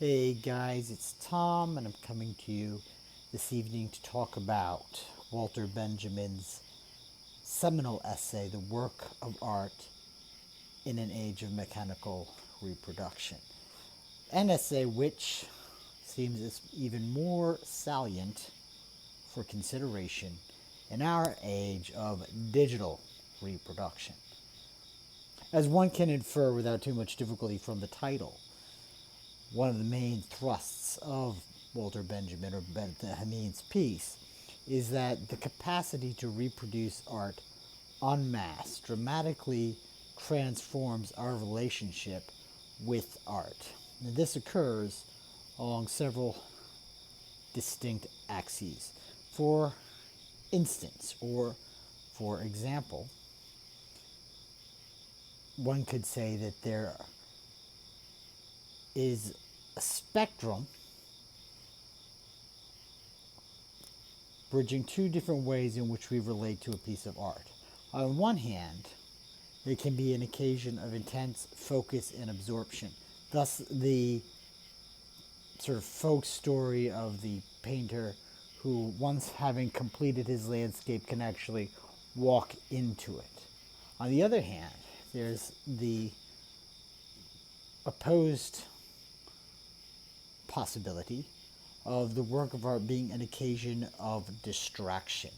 Hey guys, it's Tom, and I'm coming to you this evening to talk about Walter Benjamin's seminal essay, The Work of Art in an Age of Mechanical Reproduction. An essay which seems even more salient for consideration in our age of digital reproduction. As one can infer without too much difficulty from the title, one of the main thrusts of Walter Benjamin or Benjamin's piece is that the capacity to reproduce art en masse dramatically transforms our relationship with art. And this occurs along several distinct axes. For instance, or for example, one could say that there is a spectrum bridging two different ways in which we relate to a piece of art. On one hand, it can be an occasion of intense focus and absorption. Thus, the sort of folk story of the painter who, once having completed his landscape, can actually walk into it. On the other hand, there's the opposed possibility of the work of art being an occasion of distraction.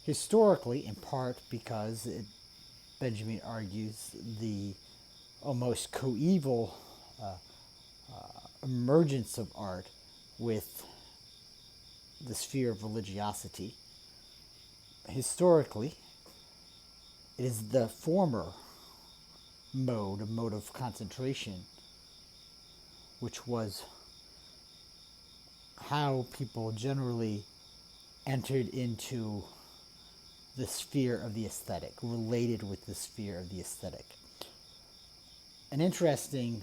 Historically, in part because Benjamin argues the almost coeval emergence of art with the sphere of religiosity. Historically, it is the former mode, a mode of concentration, which was how people generally entered into the sphere of the aesthetic, related with the sphere of the aesthetic. An interesting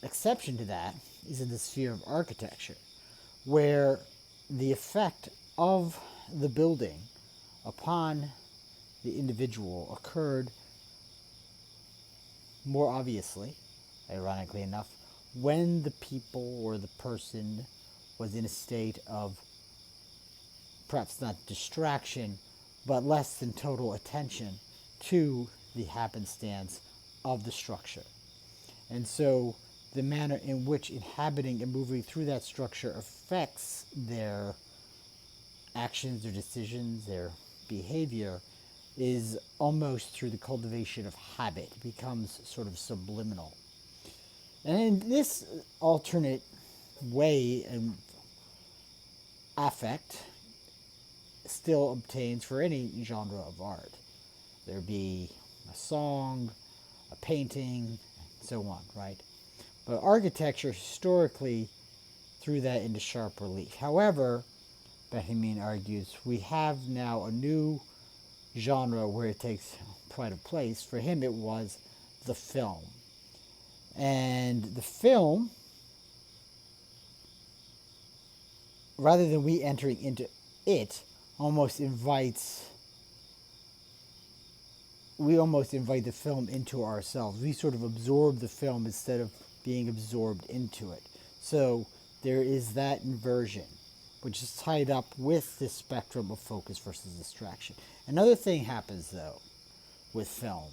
exception to that is in the sphere of architecture, where the effect of the building upon the individual occurred more obviously, ironically enough, when the people or the person was in a state of perhaps not distraction, but less than total attention to the happenstance of the structure. And so the manner in which inhabiting and moving through that structure affects their actions, their decisions, their behavior is almost through the cultivation of habit. It becomes sort of subliminal. And in this alternate way and affect still obtains for any genre of art. There be a song, a painting, and so on, right? But architecture historically threw that into sharp relief. However, Benjamin argues, we have now a new genre where it takes pride of place. For him, it was the film. And the film, rather than we entering into it, we almost invite the film into ourselves. We sort of absorb the film instead of being absorbed into it. So there is that inversion, which is tied up with this spectrum of focus versus distraction. Another thing happens, though, with film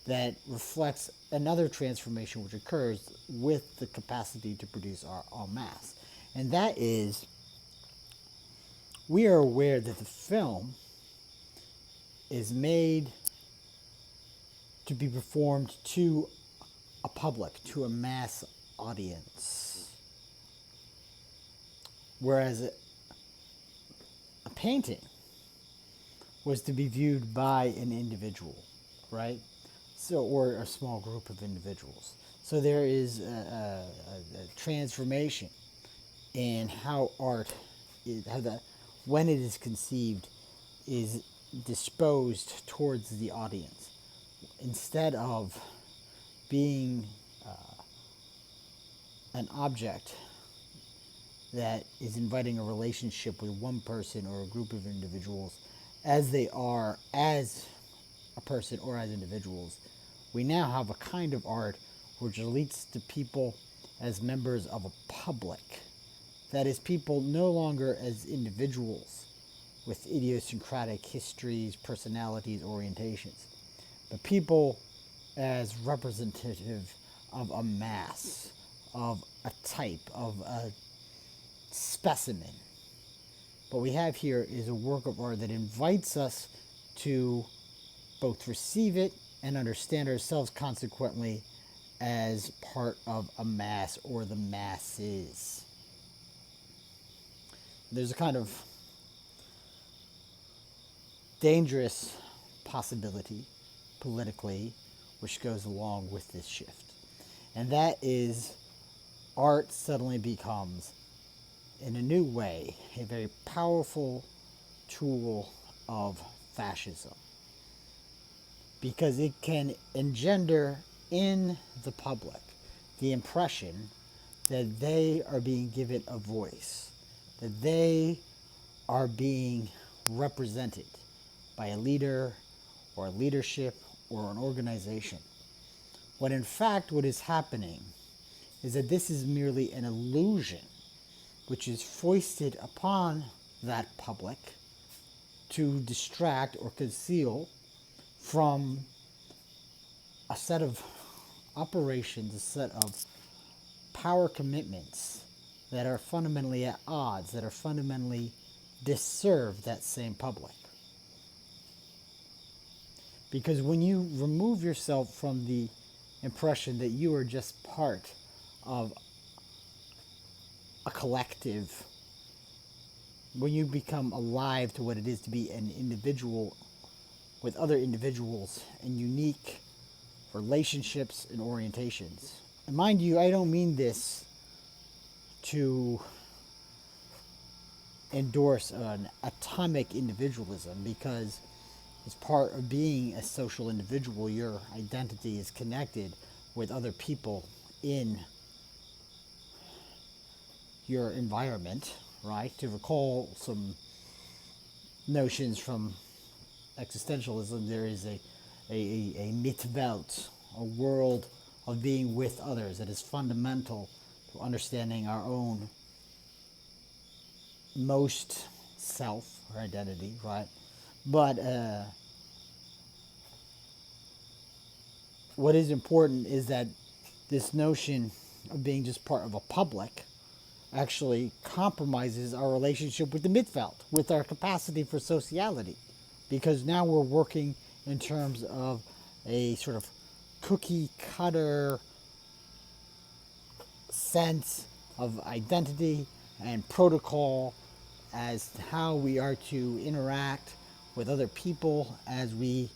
that reflects another transformation which occurs with the capacity to produce art en masse. And that is, we are aware that the film is made to be performed to a public, to a mass audience. Whereas a painting was to be viewed by an individual, right? So, or a small group of individuals. So there is a transformation in how art is, when it is conceived, is disposed towards the audience. Instead of being an object that is inviting a relationship with one person or a group of individuals as they are as a person or as individuals, we now have a kind of art which relates to people as members of a public. That is, people no longer as individuals with idiosyncratic histories, personalities, orientations, but people as representative of a mass, of a type, of a specimen. What we have here is a work of art that invites us to both receive it and understand ourselves consequently as part of a mass or the masses. There's a kind of dangerous possibility politically which goes along with this shift. And that is art suddenly becomes, in a new way, a very powerful tool of fascism. Because it can engender in the public the impression that they are being given a voice, that they are being represented by a leader or a leadership or an organization. When in fact what is happening is that this is merely an illusion which is foisted upon that public to distract or conceal from a set of operations, a set of power commitments that are fundamentally at odds, that are fundamentally disserve that same public. Because when you remove yourself from the impression that you are just part of a collective, when you become alive to what it is to be an individual with other individuals and unique relationships and orientations. And mind you, I don't mean this to endorse an atomic individualism, because as part of being a social individual, your identity is connected with other people in your environment, right? To recall some notions from existentialism, there is a Mitwelt, a world of being with others that is fundamental to understanding our own most self or identity, right? But what is important is that this notion of being just part of a public actually compromises our relationship with the Mitwelt, with our capacity for sociality. Because now we're working in terms of a sort of cookie cutter sense of identity and protocol as to how we are to interact with other people as we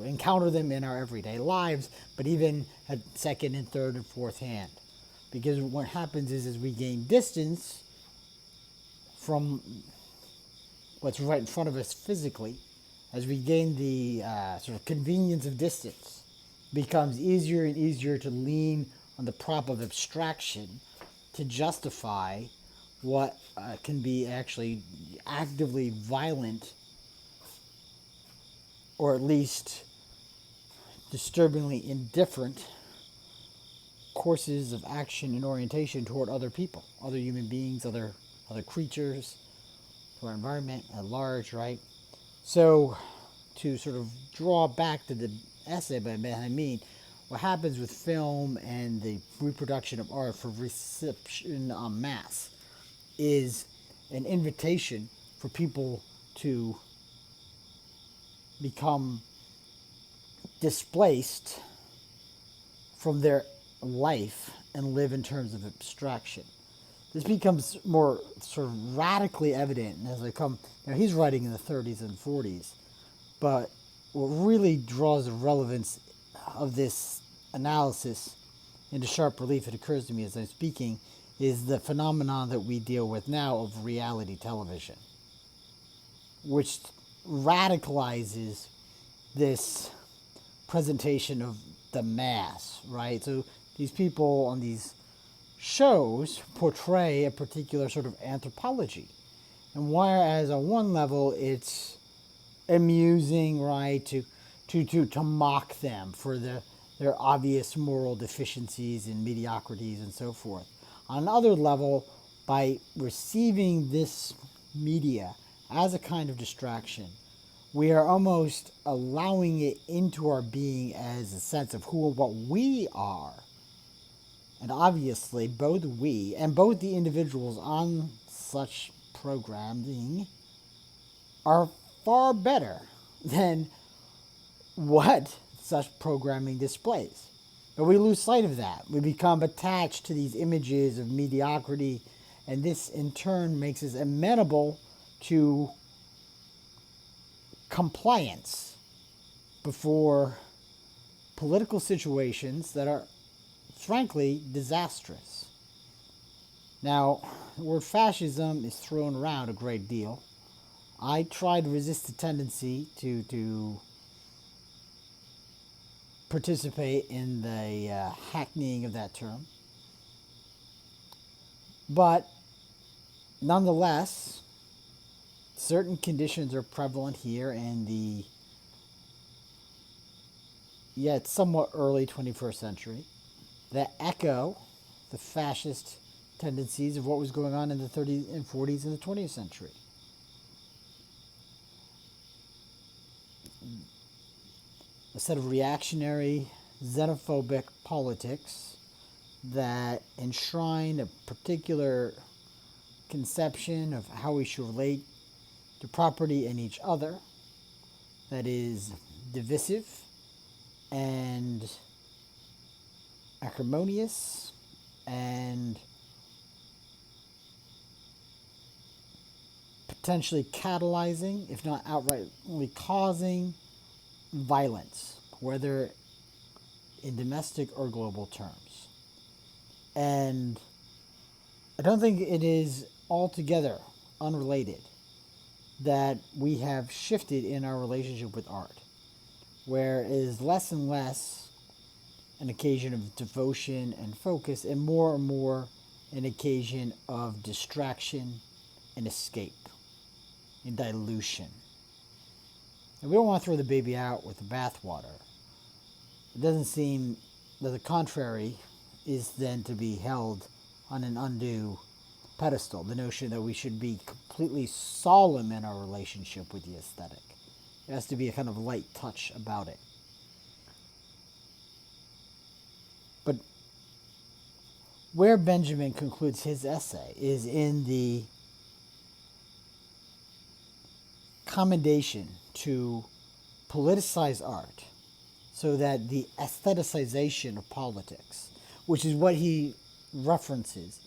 encounter them in our everyday lives, but even at second and third and fourth hand. Because what happens is we gain distance from what's right in front of us physically, as we gain the sort of convenience of distance, it becomes easier and easier to lean on the prop of abstraction to justify what can be actually actively violent, or at least disturbingly indifferent courses of action and orientation toward other people, other human beings, other creatures, to our environment at large, right? So, to sort of draw back to the essay, but I mean, what happens with film and the reproduction of art for reception en masse is an invitation for people to become displaced from their life and live in terms of abstraction. This becomes more sort of radically evident as I come. Now, he's writing in the 30s and 40s, but what really draws the relevance of this analysis into sharp relief, it occurs to me as I'm speaking, is the phenomenon that we deal with now of reality television, which radicalizes this presentation of the mass, right? So these people on these shows portray a particular sort of anthropology. And whereas on one level it's amusing, right, to mock them for the there are obvious moral deficiencies and mediocrities and so forth. On another level, by receiving this media as a kind of distraction, we are almost allowing it into our being as a sense of who and what we are. And obviously, both we and both the individuals on such programming are far better than what such programming displays. But we lose sight of that. We become attached to these images of mediocrity, and this in turn makes us amenable to compliance before political situations that are frankly disastrous. Now, the word fascism is thrown around a great deal. I try to resist the tendency to participate in the hackneying of that term. But nonetheless, certain conditions are prevalent here in the yet somewhat early 21st century that echo the fascist tendencies of what was going on in the 30s and 40s and the 20th century. A set of reactionary, xenophobic politics that enshrine a particular conception of how we should relate to property and each other that is divisive and acrimonious and potentially catalyzing, if not outrightly causing, violence, whether in domestic or global terms. And I don't think it is altogether unrelated that we have shifted in our relationship with art, where it is less and less an occasion of devotion and focus, and more an occasion of distraction and escape and dilution. And we don't want to throw the baby out with the bathwater. It doesn't seem that the contrary is then to be held on an undue pedestal. The notion that we should be completely solemn in our relationship with the aesthetic. There has to be a kind of light touch about it. But where Benjamin concludes his essay is in the commendation to politicize art so that the aestheticization of politics, which is what he references,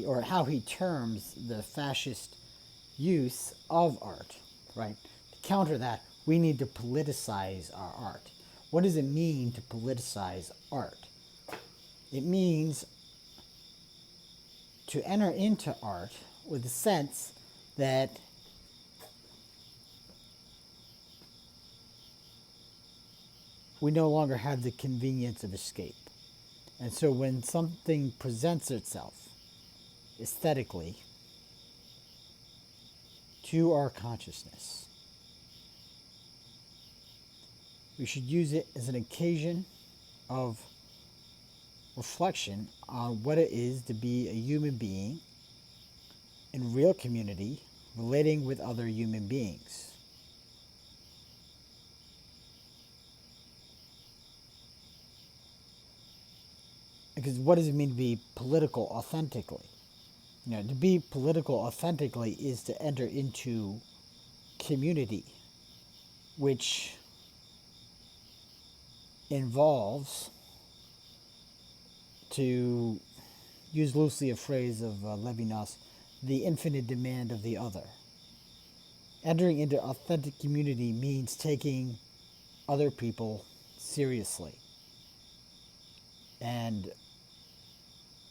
or how he terms the fascist use of art, right? To counter that, we need to politicize our art. What does it mean to politicize art? It means to enter into art with the sense that we no longer have the convenience of escape. And so when something presents itself aesthetically to our consciousness, we should use it as an occasion of reflection on what it is to be a human being in real community, relating with other human beings. Because what does it mean to be political authentically? You know, to be political authentically is to enter into community, which involves, to use loosely a phrase of Levinas, the infinite demand of the other. Entering into authentic community means taking other people seriously. And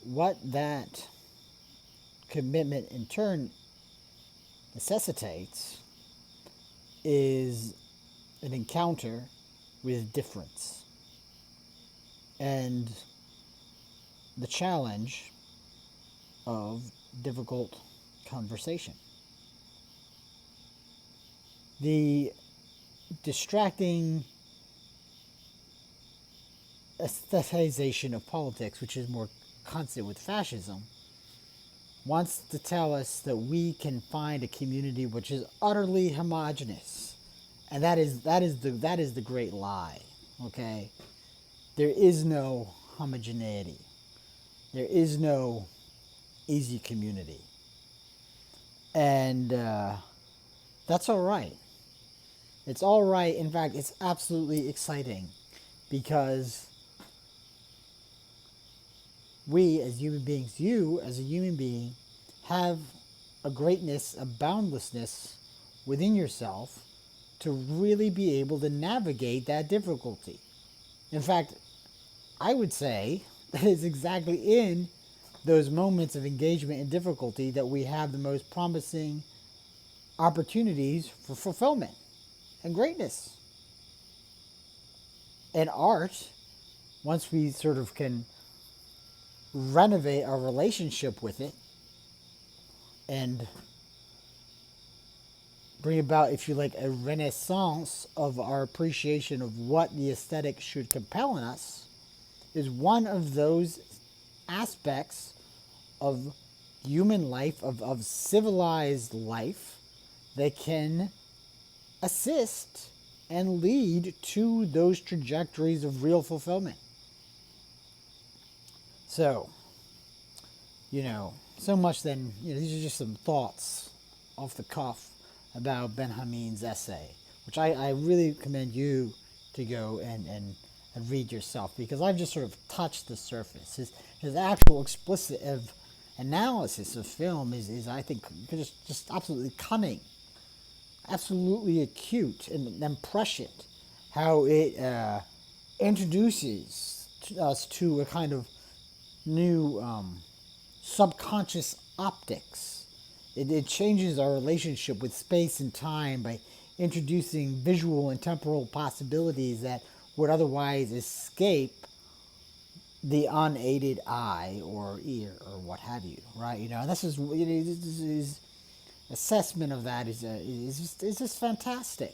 what that commitment in turn necessitates is an encounter with difference and the challenge of difficult conversation. The distracting aestheticization of politics, which is more constant with fascism, wants to tell us that we can find a community which is utterly homogenous, and that is the great lie. Okay, there is no homogeneity. There is no easy community, and that's all right. It's all right. In fact, it's absolutely exciting because we as human beings, you as a human being, have a greatness, a boundlessness within yourself to really be able to navigate that difficulty. In fact, I would say that it's exactly in those moments of engagement and difficulty that we have the most promising opportunities for fulfillment and greatness. And art, once we sort of can renovate our relationship with it and bring about, if you like, a renaissance of our appreciation of what the aesthetic should compel in us, is one of those aspects of human life, of civilized life, that can assist and lead to those trajectories of real fulfillment. So, so much then, these are just some thoughts off the cuff about Benjamin's essay, which I really commend you to go and read yourself, because I've just sort of touched the surface. His actual explicit analysis of film is I think, just absolutely cunning, absolutely acute and prescient, how it introduces us to a kind of new subconscious optics. It changes our relationship with space and time by introducing visual and temporal possibilities that would otherwise escape the unaided eye or ear or what have you, right? And this is assessment of that is just fantastic.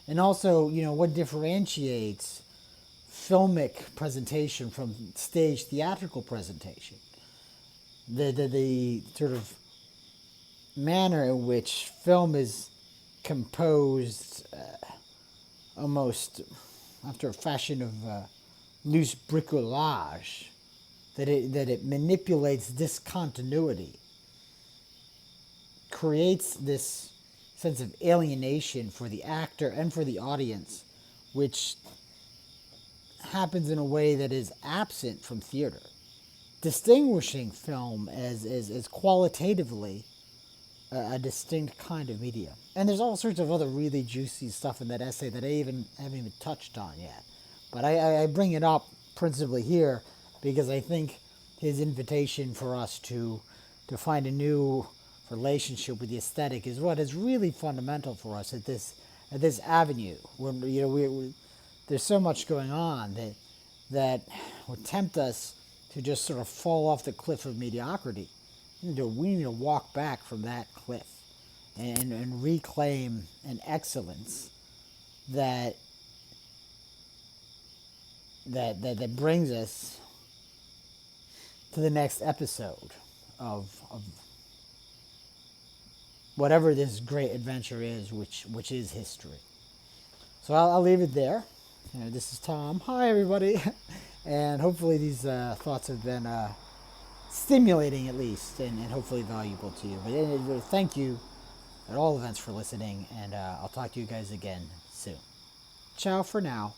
And also, what differentiates filmic presentation from stage theatrical presentation, the sort of manner in which film is composed almost after a fashion of loose bricolage, that it manipulates discontinuity, creates this sense of alienation for the actor and for the audience, which happens in a way that is absent from theater, distinguishing film as qualitatively a distinct kind of media. And there's all sorts of other really juicy stuff in that essay that I haven't even touched on yet. But I bring it up principally here because I think his invitation for us to find a new relationship with the aesthetic is what is really fundamental for us at this avenue. When there's so much going on that would tempt us to just sort of fall off the cliff of mediocrity. We need to walk back from that cliff and reclaim an excellence that brings us to the next episode of whatever this great adventure is, which is history. So I'll leave it there. This is Tom. Hi, everybody. And hopefully these thoughts have been stimulating at least, and hopefully valuable to you. But thank you at all events for listening, and I'll talk to you guys again soon. Ciao for now.